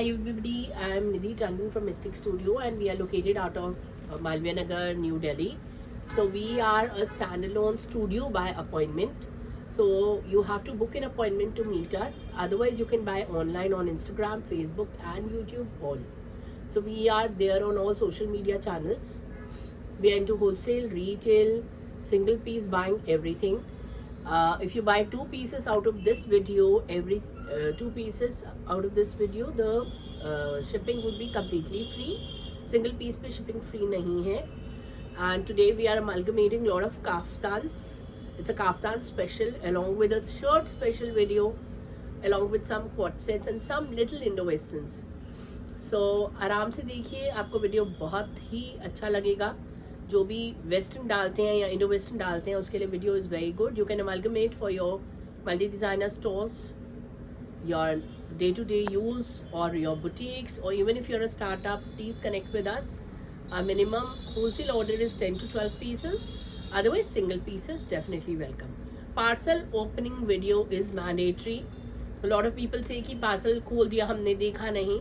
Hi everybody, I am Nidhi Tandon from Mystic Studio and we are located out of Malviya Nagar, New Delhi. So we are a standalone studio by appointment. So you have to book an appointment to meet us. Otherwise you can buy online on Instagram, Facebook and YouTube all. So we are there on all social media channels. We are into wholesale, retail, single piece buying, everything. If you buy two pieces out of this video, every two pieces out of this video, the shipping would be completely free. Single piece पे shipping free नहीं है. And today we are amalgamating lot of kaftans. It's a kaftan special along with a shirt special video, along with some quad sets and some little Indo-westerns. So आराम से देखिए, आपको video बहुत ही अच्छा लगेगा. जो भी वेस्टर्न डालते हैं या इंडो वेस्टर्न डालते हैं उसके लिए video is very good. You can amalgamate for your multi designer stores, your day to day use और योर बुटीक्स, और even if you're a startup, please connect with us. Our minimum wholesale order is 10 to 12 pieces. Otherwise, single pieces definitely welcome. Parcel opening video is mandatory. A lot of people say कि parcel खोल दिया हमने देखा नहीं.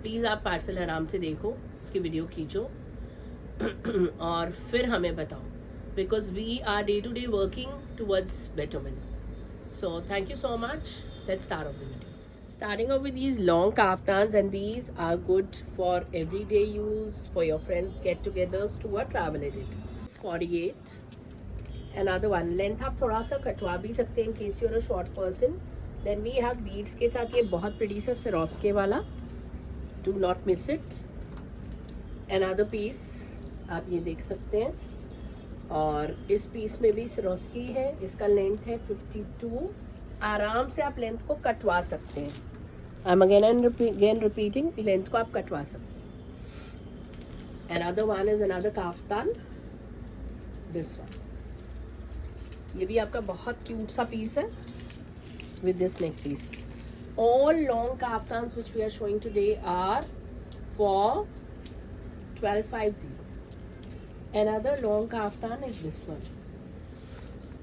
Please आप parcel आराम से देखो, उसकी वीडियो खींचो और फिर हमें बताओ. Because we are day to day working towards betterment. So thank you so much. Let's start off the video. Starting off with these long kaftans, and these are good for everyday use, for your friends get-togethers, to a travel edit. It's 48. Another one. Length आप थोड़ा सा कटवा भी सकते हैं in case you're a short person. Then we have beads के साथ ये बहुत pretty सा Swarovski वाला. Do not miss it. Another piece आप ये देख सकते हैं, और इस पीस में भी Swarovski है. इसका लेंथ है 52. आराम से आप लेंथ को कटवा सकते हैं. I'm again repeating, लेंथ को आप कटवा सकते हैं. Another one is another kaftan. This one. ये भी आपका बहुत क्यूट सा पीस है with this neck piece. All long kaftans which we are showing today are for 1250. Another long kaftan is this one.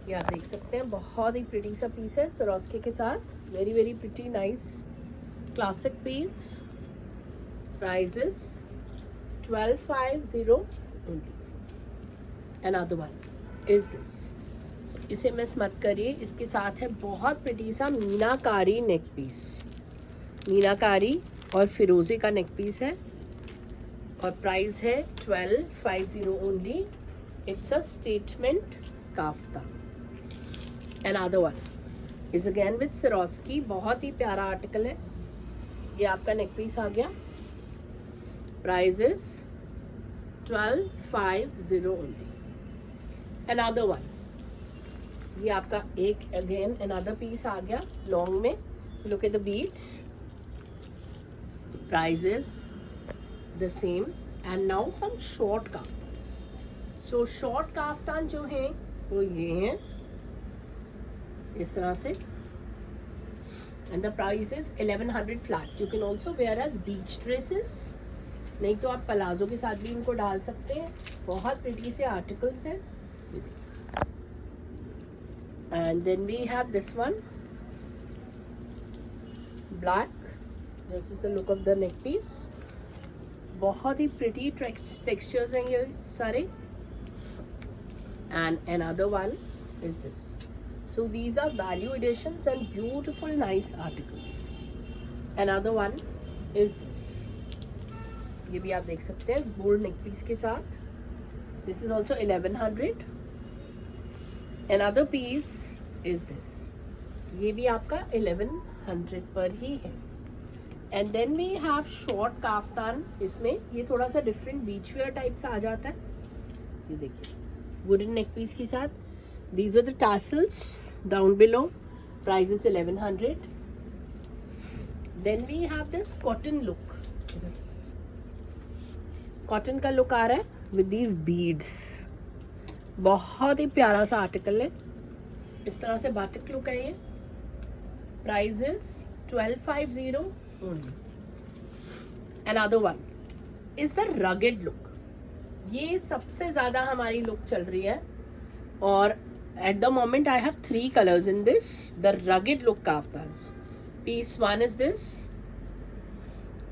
ये आप देख सकते हैं, बहुत ही प्रिटी सा पीस है Swarovski के साथ. Very very pretty nice classic piece. Prices 1250 only. Another one is this. So इसे मिस मत करिए. इसके साथ है बहुत प्रिटी सा मीनाकारी नेक पीस. मीनाकारी और फिरोजी का नेक पीस है और प्राइस है 1250 only. It's a statement kaftan. Another one is again with Swarovski. बहुत ही प्यारा आर्टिकल है. ये आपका नेक पीस आ गया. Price is 1250 only. Another one. ये आपका एक अगेन another पीस आ गया लॉन्ग में. Look at the beads. Price is the same. And now some short kaftans. So short kaftan जो हैं वो ये हैं इस तरह से, and the price is 1100 flat. You can also wear as beach dresses. नहीं तो आप पलाजो के साथ भी इनको डाल सकते हैं. बहुत प्रिटी से आर्टिकल्स हैं. And then we have this one, black. This is the look of the neck piece. बहुत ही प्रिटी टेक्सचर्स हैं ये सारे. And another one is this. So these are value editions and beautiful nice articles. Another one is this. ये भी आप देख सकते हैं गोल्ड नेक पीस के साथ. This is also 1100. Another piece is this. ये भी आपका 1100 पर ही है. And then we have short kaftan. इसमें ये थोड़ा सा डिफरेंट बीच वेयर टाइप सा आ जाता है. ये देखिए वुडन नेक पीस के साथ. These are the tassels down below. Price is 1100. Then we have this cotton look. Cotton का लुक आ रहा है with these beads. बहुत ही प्यारा सा आर्टिकल है. इस तरह से बाटिक लुक है ये. Price is 1250 only. Another one is the rugged look. ये सबसे ज़्यादा हमारी लुक चल रही है और at the moment I have 3 colors in this, the rugged look kaftans. Piece 1 is this,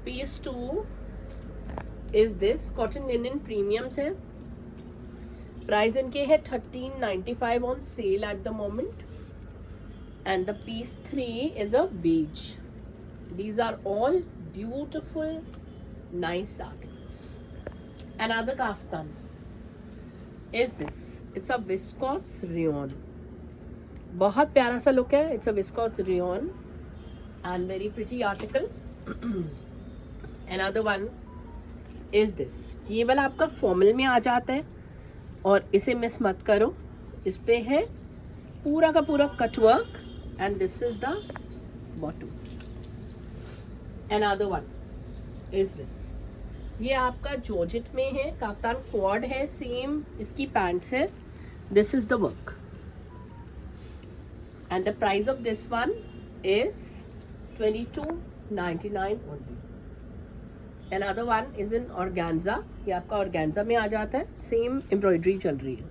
piece 2 is this cotton linen premiums है. Price इनके है 1395 on sale at the moment. And the piece 3 is a beige. These are all beautiful, nice articles. Another kaftan is this. It's a viscose rayon. बहुत प्यारा सा look है. It's a viscose rayon and very pretty article. Another one is this. ये वाला आपका formal में आ जाता है और इसे मिस मत करो. इस पे है पूरा का पूरा cut work and this is the bottom. Another one is this. ये आपका जॉर्जेट में है. काफ्तान क्वाड है. सेम इसकी पैंट्स है. This is the work and the price of this one is 22.99 only. Another one is in organza. ये आपका organza में आ जाता है. सेम एम्ब्रॉयडरी चल रही है.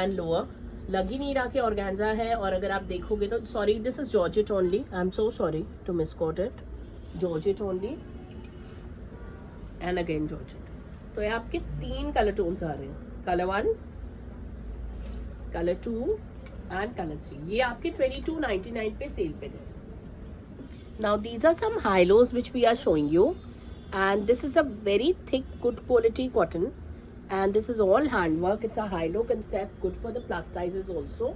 एंड लोअर लग ही नहीं रहा कि organza है. और अगर आप देखोगे तो sorry, this is georgette only. I am so sorry to misquote it. Georgette only and again georgette. तो ये आपके 3 कलर टोन्स आ रहे हैं. Colour 1, colour 2 and colour 3. ये आपके 22.99 पे सेल पे गए. Now these are some hilows which we are showing you and this is a very thick good quality cotton and this is all hand work. It's a high low concept, good for the plus sizes also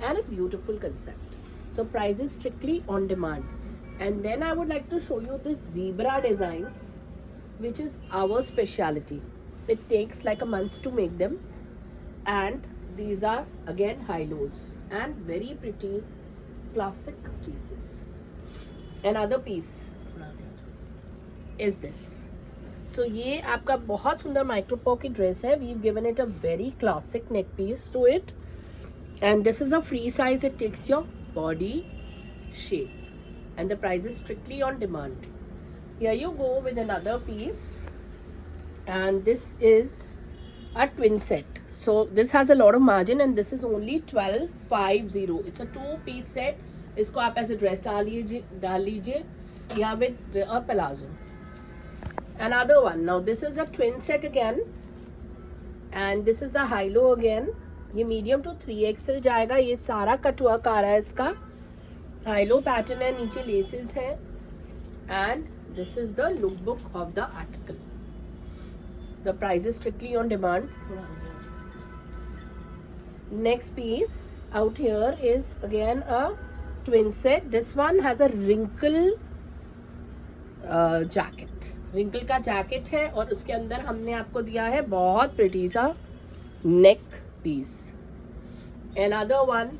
and a beautiful concept. So price is strictly on demand. And then I would like to show you this zebra designs which is our speciality. It takes like a month to make them and these are again high lows and very pretty classic pieces. Another piece is this. So ये आपका बहुत सुंदर micro pocket dress है. We've given it a very classic neck piece to it and this is a free size. It takes your body shape and the price is strictly on demand. Here you go with another piece and this is a twin set. So this has a lot of margin and this is only 1250. It's a 2-piece set. इसको आप ऐसे dress डाल लीजिए या with a palazzo. Another one. Now this is a twin set again and this is a high low again. ये medium to 3XL जाएगा. ये सारा कटवर्क आ रहा है इसका. हाई लो पैटर्न है. नीचे लेसेस है and this is the look book of the article. The price is strictly on demand. Next piece out here is again a twin set. This one has a wrinkle jacket. Wrinkle का jacket है और उसके अंदर हमने आपको दिया है बहुत pretty सा neck piece. Another one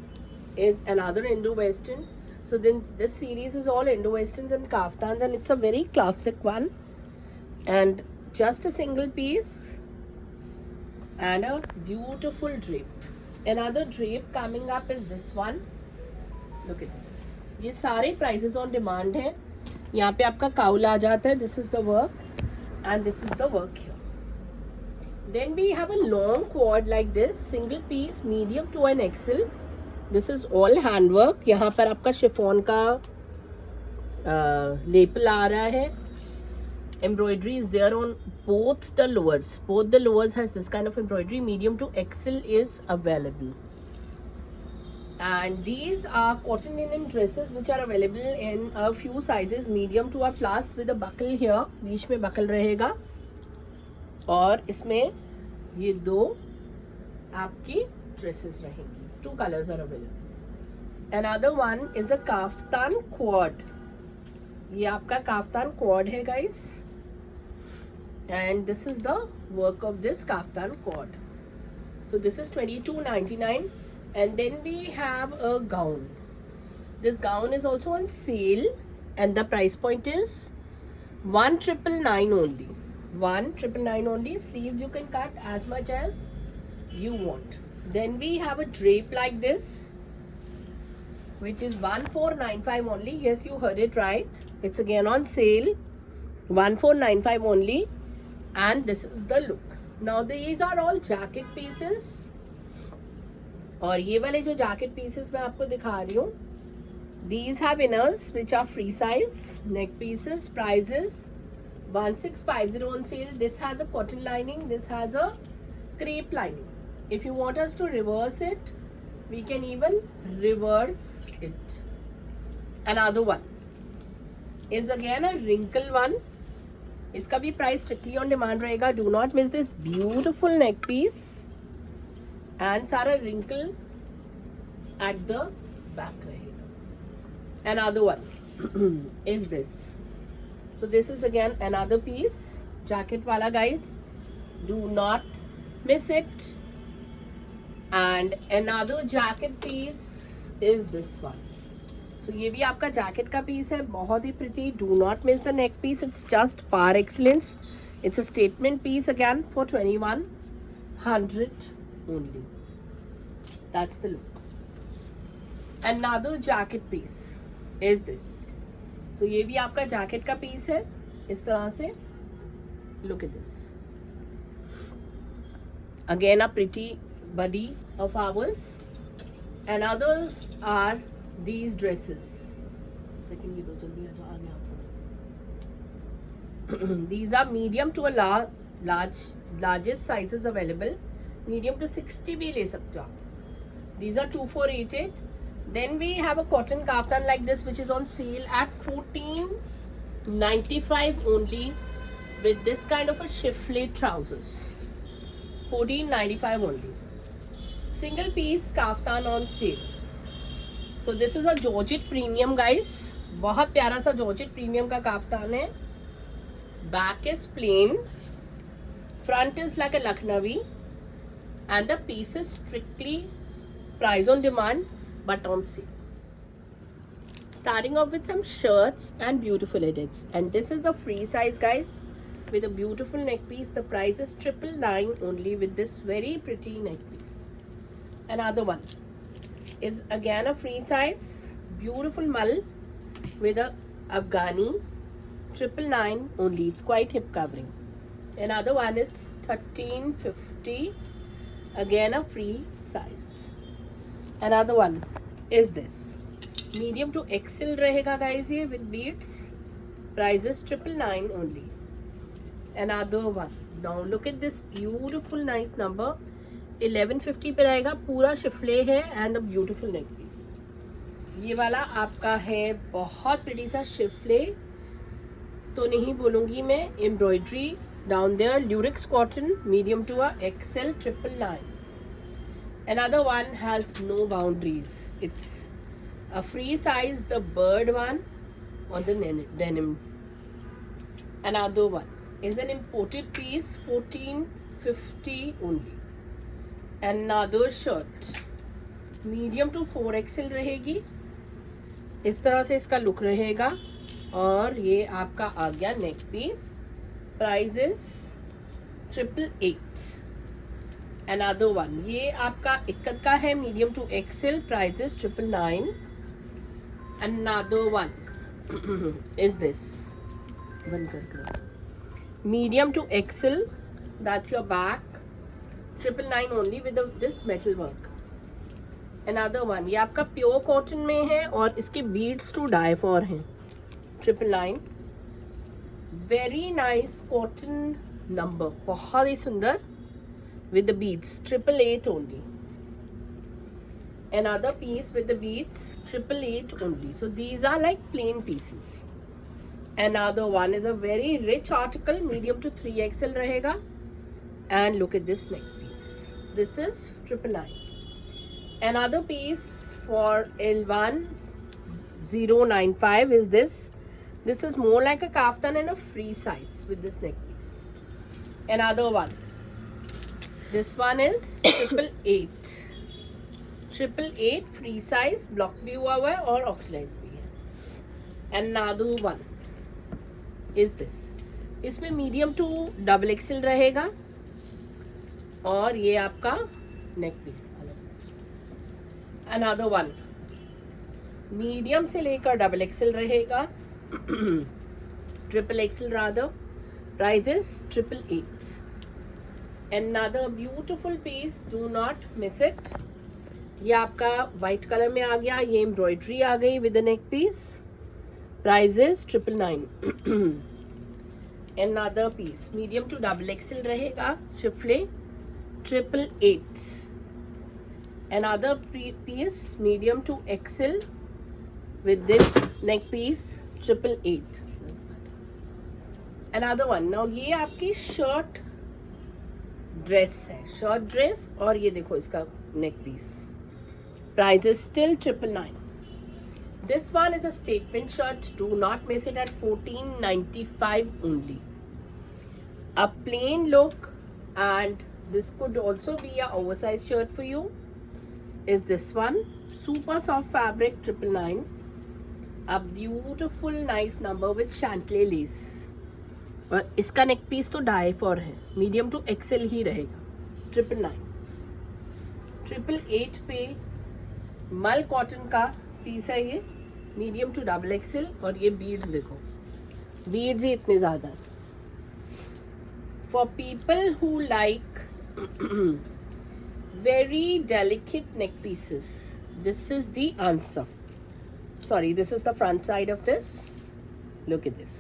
is another Indo-Western. So then this series is all Indo-Westerns and kaftans and it's a very classic one. And just a single piece and a beautiful drape. Another drape coming up is this one. Look at this. ये सारे prices on demand है. यहाँ पे आपका cowl आ जाता है. This is the work and this is the work here. Then we have a long cord like this, single piece, medium to an XL. This is all hand work. यहाँ पर आपका chiffon का lapel आ रहा है. Embroidery is there on both the lowers. Both the lowers has this kind of embroidery. Medium to XL is available. And these are cotton linen dresses which are available in a few sizes. Medium to a plus with a buckle here. बीच में buckle रहेगा. और इसमें ये 2 आपकी dresses रहेंगी. 2 colors are available. Another one is a kaftan quad. ये आपका kaftan quad है guys. And this is the work of this kaftan quad. So this is 22.99 and then we have a gown. This gown is also on sale and the price point is 1,999 only. 1,999 only. Sleeves you can cut as much as you want. Then we have a drape like this which is 1,495 only. Yes, you heard it right. It's again on sale. 1,495 only. And this is the look. Now these are all jacket pieces. और ये वाले जो jacket pieces मैं आपको दिखा रही हूँ These have inners which are free size. Neck pieces. Prices 1650 on sale. This has a cotton lining. This has a crepe lining. If you want us to reverse it, we can even reverse it. Another one is again a wrinkle one. इसका भी price strictly on demand रहेगा. Do not miss this beautiful neck piece and सारा wrinkle at the back रहेगा. Another one is this. So this is again another piece, jacket wala guys. Do not miss it. And another jacket piece is this one. So ये भी आपका jacket का piece है, बहुत ही pretty. Do not miss the neck piece. It's just par excellence. It's a statement piece again for 2100 only. That's the look. Another jacket piece is this. So ये भी आपका जैकेट का पीस है इस तरह से. Look at this. Again a pretty buddy of ours. And others are these dresses. Second भी दो जल्दी आ गया था. These are medium to a largest sizes available. Medium to 60 भी ले सकते हो आप. These are 2488. Then we have a cotton kaftan like this which is on sale at 1495 only with this kind of a chiffle trousers. 1495 only. Single piece kaftan on sale. So this is a Georgette premium guys. बहुत प्यारा सा Georgette premium का kaftan है. Back is plain. Front is like a Lucknowi. And the piece is strictly price on demand but on sale. Starting off with some shirts and beautiful edits. And this is a free size guys with a beautiful neck piece. The price is 999 only with this very pretty neck piece. Another one is again a free size beautiful mull with a Afghani 999 only. It's quite hip covering. Another one is 1350, again a free size. Another one is this medium to XL रहेगा guys ये with beads. Price is 999 only. Another one. Now look at this beautiful nice number. 1150 पे रहेगा. पूरा शिफले है and a beautiful neck piece. ये वाला आपका है बहुत प्रिटी सा शिफले तो नहीं बोलूँगी मैं. Embroidery down there. Lurex cotton medium to a XL 999. Another one has no boundaries. It's a free size, the bird one on the denim. Another one is an imported piece, 1450 only. Another shirt medium to 4XL रहेगी. इस तरह से इसका look रहेगा और ये आपका आ गया neck piece. Price is 888. Another one ये आपका इक्कत का है medium to XL. Price is 999. Another one is this बंद कर medium to XL. That's your back. 999 only with this metal work. Another one ये आपका प्योर कॉटन में है और इसके बीड्स टू डाई फॉर हैं. 999. वेरी नाइस कॉटन नंबर, बहुत ही सुंदर with the beads. 888 only. Another piece with the beads. 888 only. So these are like plain pieces. Another one is a very rich article, medium to 3XL रहेगा. And look at this neck piece. This is 999. Another piece for L1095 is this. This is more like a kaftan and a free size with this neck piece. Another one. This one is 888. 888 free size, block भी हुआ हुआ है और oxidise भी है. Another one is this. इसमें medium to double Excel रहेगा और ये आपका नेक पीस अलग. Another one मीडियम से लेकर डबल एक्सेल रहेगा. Triple XL rather. Price is 888. Another beautiful piece, do not miss it. ये आपका वाइट कलर में आ गया, ये एम्ब्रॉयडरी आ गई with neck piece. Price is 999. Another piece medium to double XL रहेगा, शिफले 888. Another piece medium to XL with this neck piece 888. Another one. Now ये आपकी शर्ट ड्रेस है, शर्ट ड्रेस, और ये देखो इसका neck piece. Price is still 999. This one is a statement shirt. Do not miss it at 1495 only. A plain look, and this could also be a oversized shirt for you. Is this one super soft fabric 999. A beautiful nice number with chantilly lace. और इसका neck piece तो die for है, medium to Excel ही रहेगा. 999. 888 पे मल cotton का piece है ये, मीडियम टू डबल एक्सेल. और ये बीड्स देखो, बीड्स ही इतने ज़्यादा. For people who like very delicate neck pieces, this is the answer. Sorry, this is the front side of this. Look at this.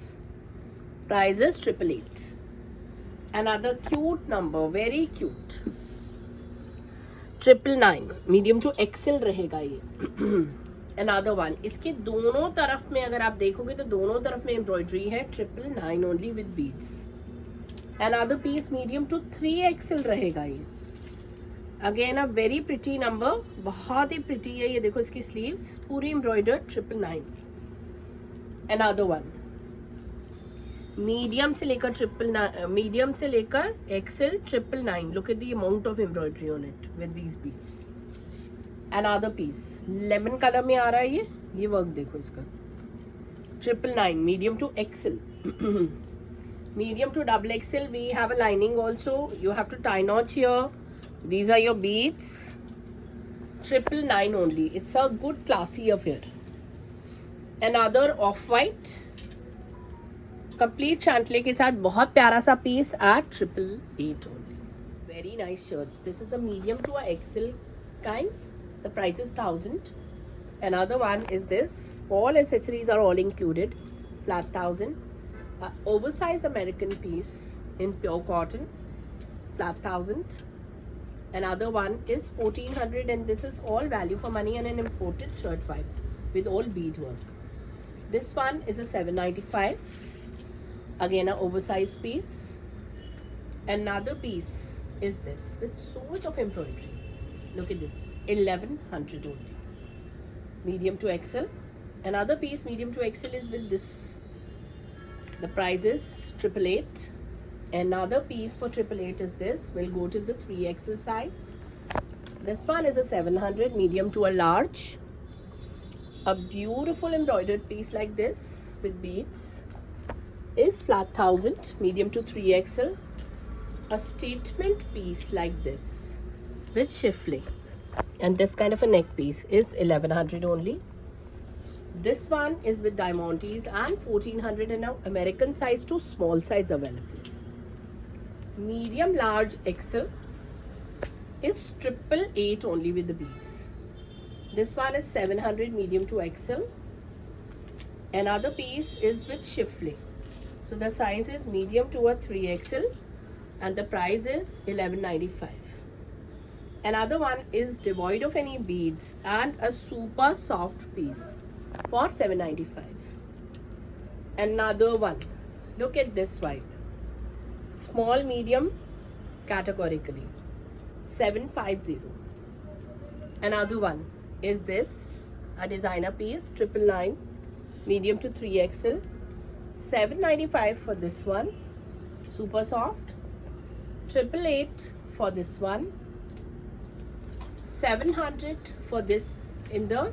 Price is 888. Another cute number, very cute. 999. Medium to XL रहेगा ये. Another one. इसके दोनों तरफ में अगर आप देखोगे तो दोनों तरफ में एम्ब्रॉयडरी है. 999 only with beads. Another piece medium to 3XL रहेगा ये. Again a very pretty number, बहुत ही प्रिटी है. ये देखो इसकी स्लीव्स पूरी एम्ब्रॉयडर्ड. 999. Another one. मीडियम से लेकर मीडियम से लेकर XL 999. Look at the amount of embroidery on it with these beads. Another piece lemon colour में आ रहा है ये वर्क देखो इसका. 999. Medium to XL. Medium to double XL. We have a lining also. You have to tie knot here. These are your beads. 999 only. It's a good classy affair. Another off-white complete chantilly के साथ बहुत प्यारा सा piece at 888 only. Very nice shirts. This is a medium to a XL kinds. The price is 1000. Another one is this. All accessories are all included. Flat 1000. Oversized American piece in pure cotton. Flat 1000. Another one is 1400, and this is all value for money and an imported shirt vibe with all bead work. This one is a 795. Again, an oversized piece. Another piece is this with so much of embroidery. Look at this, 1100 only. Medium to XL. Another piece medium to XL is with this. The price is 888. Another piece for 888 is this. We'll go to the 3XL size. This one is a 700, medium to a large. A beautiful embroidered piece like this with beads is flat 1000, medium to 3XL. A statement piece like this with chiffle and this kind of a neck piece is 1100 only. This one is with diamantes and 1400, and now American size to small size available. Medium large XL is 888 only with the beads. This one is 700, medium to XL. Another piece is with chiffle. So the size is medium to a 3XL and the price is 1195. Another one is devoid of any beads and a super soft piece for 795. Another one. Look at this vibe. Small medium categorically 750. Another one is this, a designer piece 999, medium to 3XL. 795 for this one. Super soft. 888 for this one. 700 for this in the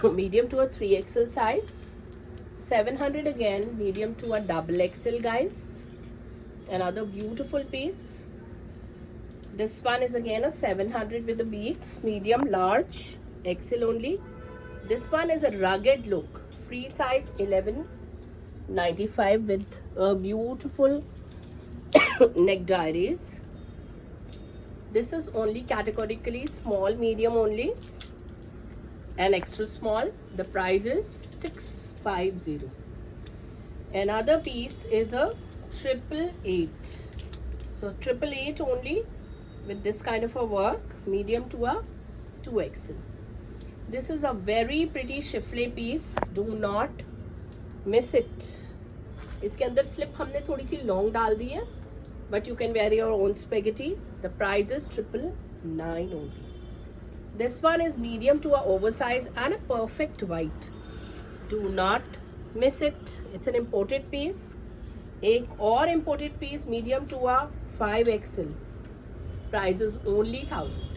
medium to a 3XL size. 700 again, medium to a double XL guys. Another beautiful piece. This one is again a 700 with the beads, medium large XL only. This one is a rugged look, free size 1195 with a beautiful neck diaries. This is only categorically small, medium only, and extra small. The price is 650. Another piece is a 888. So 888 only with this kind of a work, medium to a 2XL. This is a very pretty chiffle piece. Do not miss it. इसके अंदर slip हमने थोड़ी सी long डाल दी है, but you can wear your own spaghetti. The price is 999 only. This one is medium to a oversize and a perfect white. Do not miss it. It's an imported piece. एक और imported piece medium to a 5XL. Price is only 1000.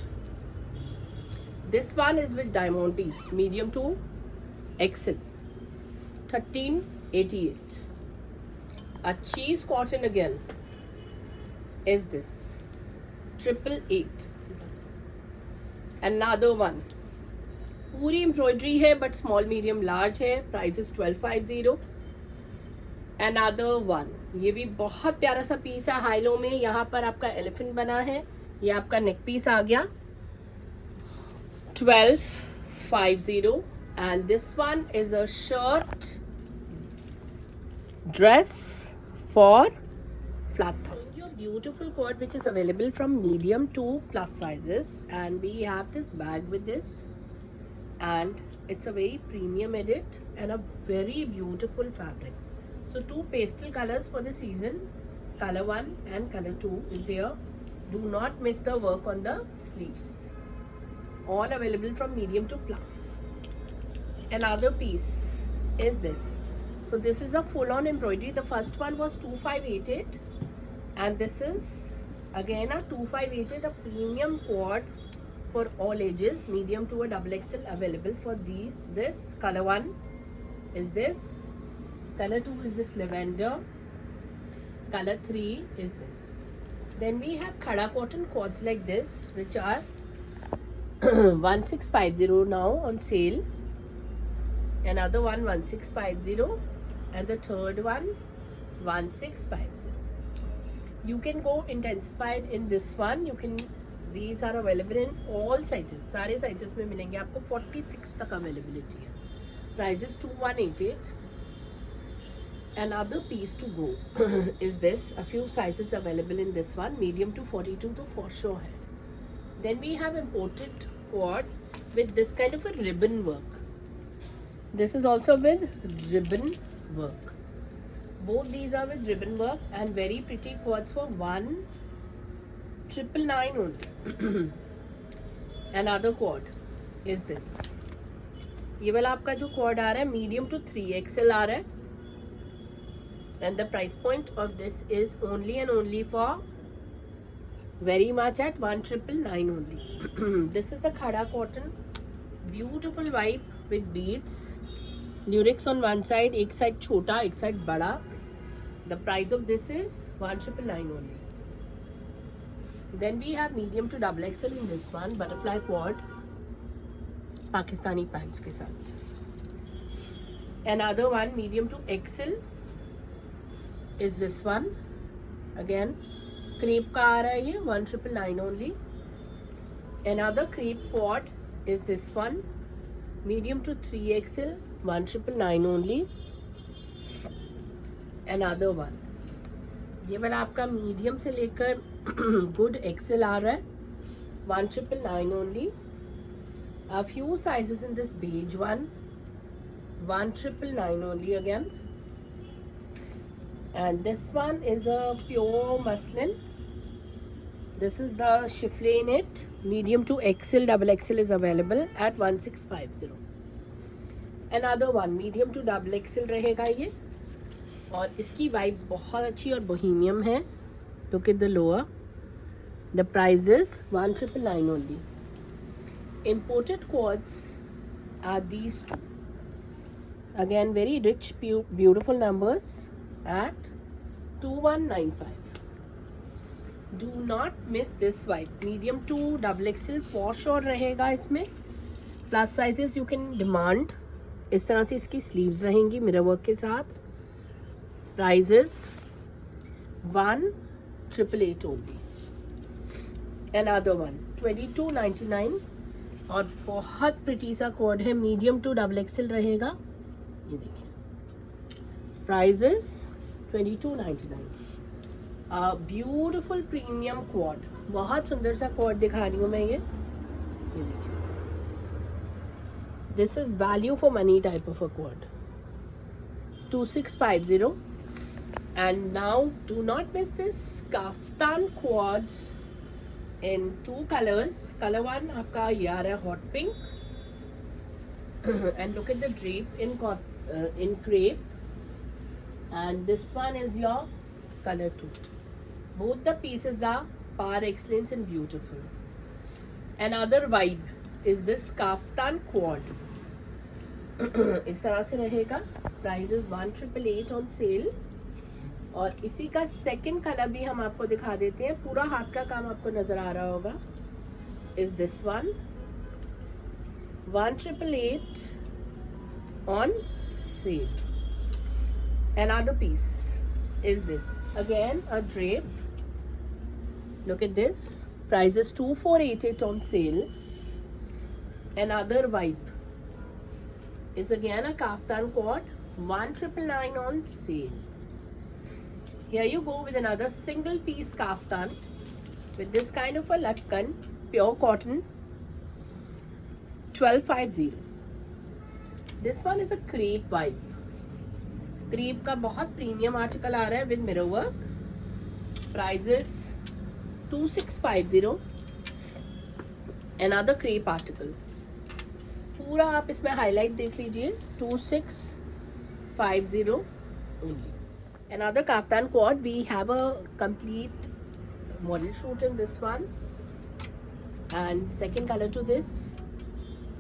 This one is with diamond piece, medium to XL. 1388. A cheese cotton again is this 888. Another one, पूरी embroidery है but small medium large है. Price is 1250. Another one, ये भी बहुत प्यारा सा piece है high-low में. यहाँ पर आपका एलिफेंट बना है, ये आपका नेक पीस आ गया. 1250. And this one is a shirt dress for flat 1000. Your beautiful cord which is available from medium to plus sizes, and we have this bag with this, and it's a very premium edit and a very beautiful fabric. So 2 pastel colors for the season. Color 1 and color 2 is here. Do not miss the work on the sleeves. All available from medium to plus. Another piece is this. So this is a full-on embroidery. The first one was 2588, and this is again a 2588, a premium cord for all ages, medium to a XXL available for this. Color 1 is this. Color 2 is this lavender. Color 3 is this. Then we have khada cotton cords like this, which are 1650 now on sale. Another one 1650, and the third one 1650. You can go intensified in this one. You can, these are available in all sizes. सारे sizes में मिलेंगे आपको. 46 तक availability है. Price is 2188. Another piece to go is this. A few sizes available in this one. Medium to 42 तो for sure है. Then we have imported cord with this kind of a ribbon work. This is also with ribbon work. Both these are with ribbon work and very pretty cords for 1999 only. Another cord is this. ये वाला आपका जो cord आ रहा है medium to 3XL आ रहा है, and the price point of this is only and only for very much at 1999 only. This is a khada cotton, beautiful vibe with beads. Lyrics on one side, एक side छोटा एक side बड़ा. The price of this is 1999 only. Then we have medium to XXL in this one, butterfly cord, Pakistani pants के साथ. Another one medium to XL is this one. Again crepe का आ रहा है ये 1999 only. Another crepe cord is this one, medium to 3XL, 1999 only. Another one, ये वाला आपका medium से लेकर गुड XL आ रहा है, 1999 only. A few sizes in this beige one, 1999 only again. And this one is a pure muslin. This is the chiffle in it. Medium to XL, XXL is available at 1650. Another one medium to XXL रहेगा ये, और इसकी vibe बहुत अच्छी और बोहेमियम है. Look at the lower. The price is 1999 only. Imported cords are these two. Again very rich, beautiful numbers at 2195. Do not miss this vibe. Medium to XXL for sure रहेगा इसमें. Plus sizes you can demand. इस तरह से इसकी sleeves रहेंगी mirror work के साथ. Prices 1888 only. Another one 22.99 और बहुत प्रिटी सा कोड है, मीडियम टू डबल एक्सएल रहेगा. ये देखिए, price is 22.99. Beautiful premium quad, बहुत सुंदर सा क्वाड दिखा रही हूँ मैं. ये देखिए, this is value for money type of a quad. 2650. And now do not miss this kaftan quads in 2 colors. Color 1 आपका ये आ रहा है hot pink. And look at the drape in crepe. And this one is your color 2. Both the pieces are par excellence and beautiful. Another vibe is this kaftan quad. इस तरह से रहेगा. Price is 1888 on sale. और इसी का second colour भी हम आपको दिखा देते हैं. पूरा हाथ का काम आपको नजर आ रहा होगा. Is this one 1888 on sale. Another piece is this, again a drape. Look at this, price is 2488 on sale. Another vibe is again a kaftan quad, 1999 on sale. Here you go with another single piece kaftan with this kind of a latkan, pure cotton, 1250. This one is a crepe vibe. Crepe का बहुत premium article आ रहा है with mirror work. Price is 2650. Another crepe article. पूरा आप इसमें highlight देख लीजिए. 2650 only. Another kaftan quad. We have a complete model shoot in this one, and second color to this,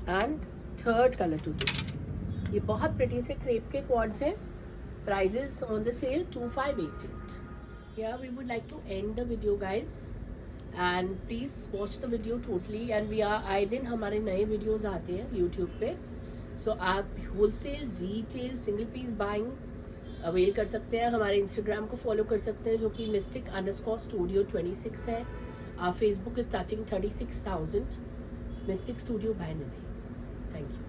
and third color to this. ये बहुत pretty से crepe के quads हैं. Prices on the sale 2588. Here we would like to end the video, guys, and please watch the video totally. And we are आए दिन हमारे नए videos आते हैं YouTube पे, so आप wholesale, retail, single piece buying avail कर सकते हैं. हमारे इंस्टाग्राम को फॉलो कर सकते हैं जो कि mystic_studio26 है. Facebook is touching 36,000. mystic studio by Nidhi. Thank you.